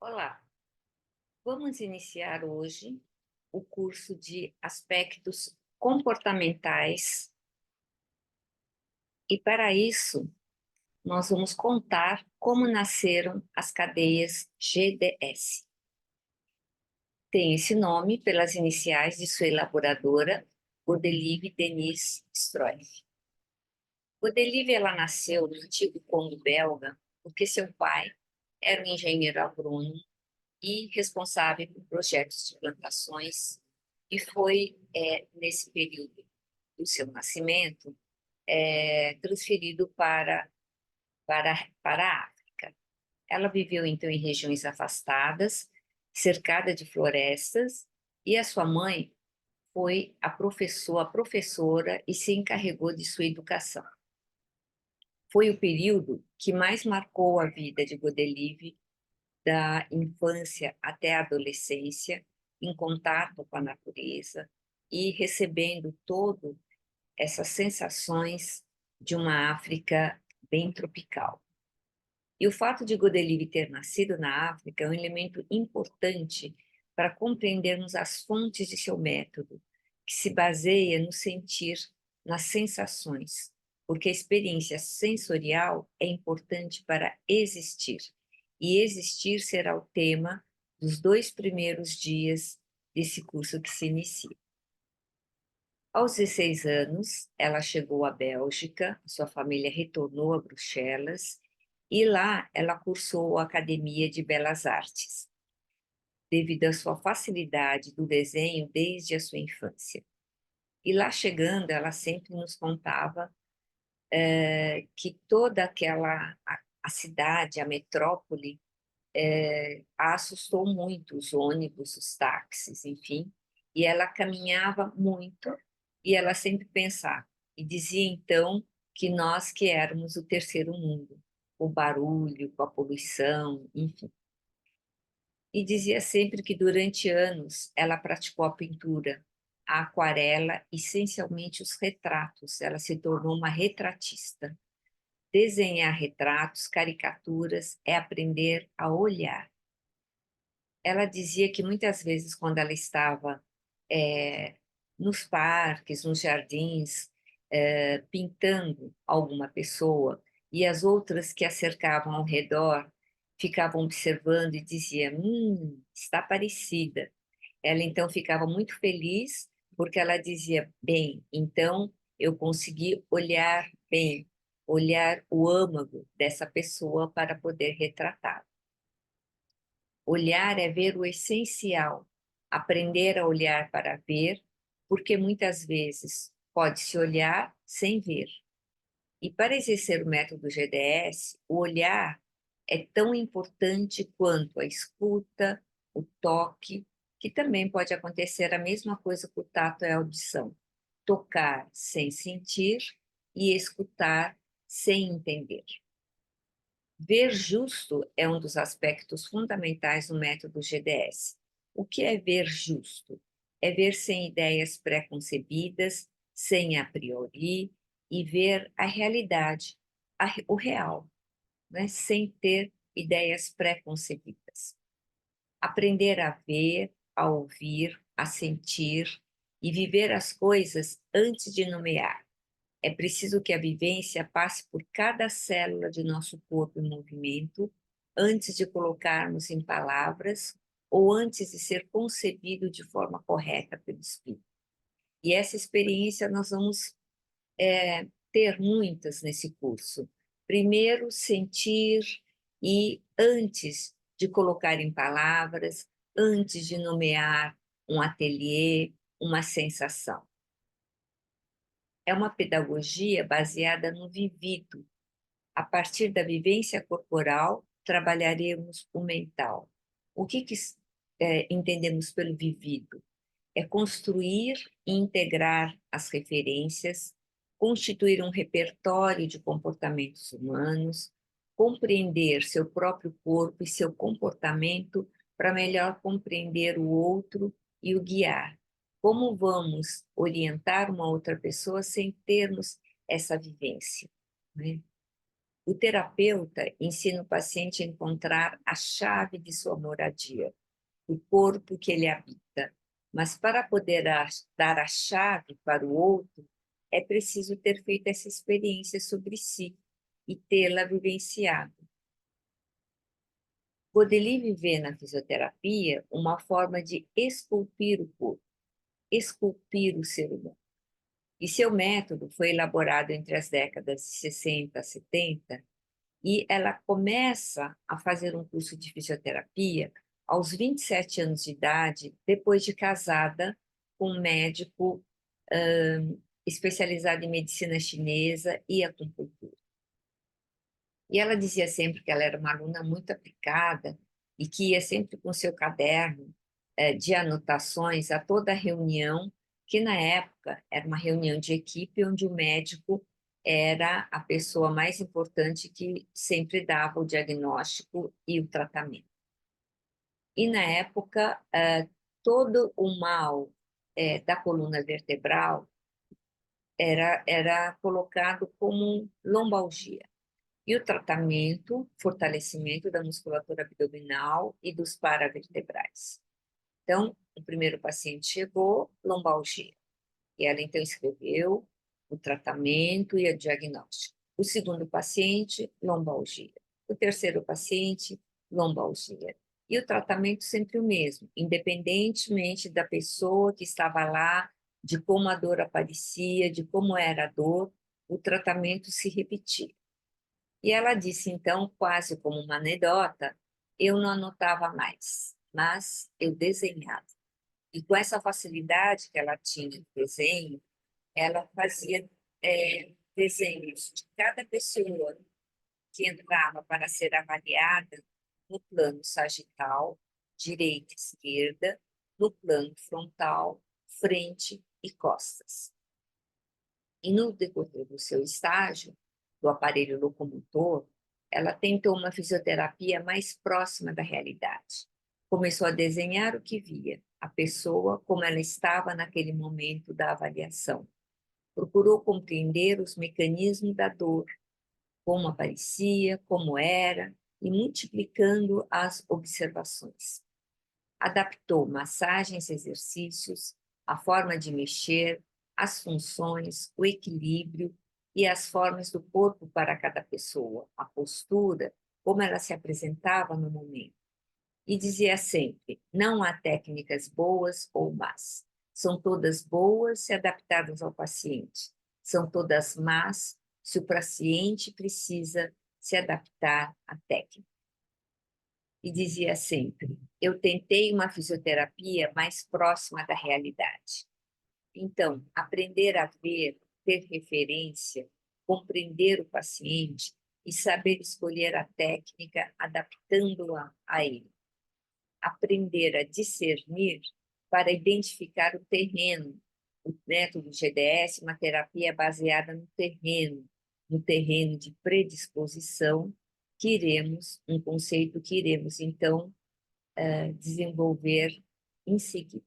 Olá, vamos iniciar hoje o curso de aspectos comportamentais e para isso nós vamos contar como nasceram as cadeias GDS. Tem esse nome pelas iniciais de sua elaboradora, Godelieve Denise Stroef. Godelieve ela nasceu no antigo Congo belga porque seu pai era um engenheiro agrônomo e responsável por projetos de plantações, e foi, nesse período do seu nascimento, transferido para a África. Ela viveu, então, em regiões afastadas, cercada de florestas, e a sua mãe foi a professora e se encarregou de sua educação. Foi o período que mais marcou a vida de Godelieve, da infância até a adolescência, em contato com a natureza e recebendo todo essas sensações de uma África bem tropical. E o fato de Godelieve ter nascido na África é um elemento importante para compreendermos as fontes de seu método, que se baseia no sentir, nas sensações, porque a experiência sensorial é importante para existir, e existir será o tema dos 2 primeiros dias desse curso que se inicia. Aos 16 anos, ela chegou à Bélgica, sua família retornou a Bruxelas, e lá ela cursou a Academia de Belas Artes, devido à sua facilidade do desenho desde a sua infância. E lá chegando, ela sempre nos contava que toda a cidade, a metrópole, a assustou muito, os ônibus, os táxis, enfim, e ela caminhava muito, e ela sempre pensava, e dizia então que nós que éramos o terceiro mundo, o barulho, com a poluição, enfim. E dizia sempre que durante anos ela praticou a pintura, a aquarela, essencialmente os retratos, ela se tornou uma retratista. Desenhar retratos, caricaturas, é aprender a olhar. Ela dizia que muitas vezes, quando ela estava nos parques, nos jardins, pintando alguma pessoa, e as outras que a cercavam ao redor ficavam observando e diziam, está parecida. Ela então ficava muito feliz, porque ela dizia, bem, então eu consegui olhar bem, olhar o âmago dessa pessoa para poder retratá-la. Olhar é ver o essencial, aprender a olhar para ver, porque muitas vezes pode-se olhar sem ver. E para exercer o método GDS, o olhar é tão importante quanto a escuta, o toque, que também pode acontecer a mesma coisa com o tato e a audição. Tocar sem sentir e escutar sem entender. Ver justo é um dos aspectos fundamentais do método GDS. O que é ver justo? É ver sem ideias pré-concebidas, sem a priori, e ver a realidade, o real, né? Sem ter ideias pré-concebidas. Aprender a ver, a ouvir, a sentir e viver as coisas antes de nomear. É preciso que a vivência passe por cada célula de nosso corpo em movimento antes de colocarmos em palavras ou antes de ser concebido de forma correta pelo espírito. E essa experiência nós vamos ter muitas nesse curso. Primeiro, sentir e antes de colocar em palavras, antes de nomear um ateliê, uma sensação. É uma pedagogia baseada no vivido. A partir da vivência corporal, trabalharemos o mental. O que entendemos pelo vivido? É construir e integrar as referências, constituir um repertório de comportamentos humanos, compreender seu próprio corpo e seu comportamento para melhor compreender o outro e o guiar. Como vamos orientar uma outra pessoa sem termos essa vivência, né? O terapeuta ensina o paciente a encontrar a chave de sua moradia, o corpo que ele habita. Mas para poder dar a chave para o outro, é preciso ter feito essa experiência sobre si e tê-la vivenciado. Godelin vê na fisioterapia uma forma de esculpir o corpo, esculpir o ser humano. E seu método foi elaborado entre as décadas de 60 a 70, e ela começa a fazer um curso de fisioterapia aos 27 anos de idade, depois de casada com um médico especializado em medicina chinesa e acupuntura. E ela dizia sempre que ela era uma aluna muito aplicada e que ia sempre com seu caderno de anotações a toda reunião, que na época era uma reunião de equipe onde o médico era a pessoa mais importante que sempre dava o diagnóstico e o tratamento. E na época, todo o mal da coluna vertebral era colocado como lombalgia. E o tratamento, fortalecimento da musculatura abdominal e dos paravertebrais. Então, o primeiro paciente chegou, lombalgia. E ela então escreveu o tratamento e o diagnóstico. O segundo paciente, lombalgia. O terceiro paciente, lombalgia. E o tratamento sempre o mesmo, independentemente da pessoa que estava lá, de como a dor aparecia, de como era a dor, o tratamento se repetia. E ela disse, então, quase como uma anedota, eu não anotava mais, mas eu desenhava. E com essa facilidade que ela tinha de desenho, ela fazia desenhos de cada pessoa que entrava para ser avaliada no plano sagital, direita e esquerda, no plano frontal, frente e costas. E no decorrer do seu estágio, do aparelho locomotor, ela tentou uma fisioterapia mais próxima da realidade. Começou a desenhar o que via, a pessoa como ela estava naquele momento da avaliação. Procurou compreender os mecanismos da dor, como aparecia, como era, e multiplicando as observações. Adaptou massagens, exercícios, a forma de mexer, as funções, o equilíbrio e as formas do corpo para cada pessoa, a postura, como ela se apresentava no momento. E dizia sempre: não há técnicas boas ou más. São todas boas se adaptadas ao paciente. São todas más se o paciente precisa se adaptar à técnica. E dizia sempre: eu tentei uma fisioterapia mais próxima da realidade. Então, aprender a ver, ter referência, compreender o paciente e saber escolher a técnica adaptando-a a ele. Aprender a discernir para identificar o terreno. O método GDS, uma terapia baseada no terreno de predisposição que iremos, um conceito que iremos, então, desenvolver em seguida.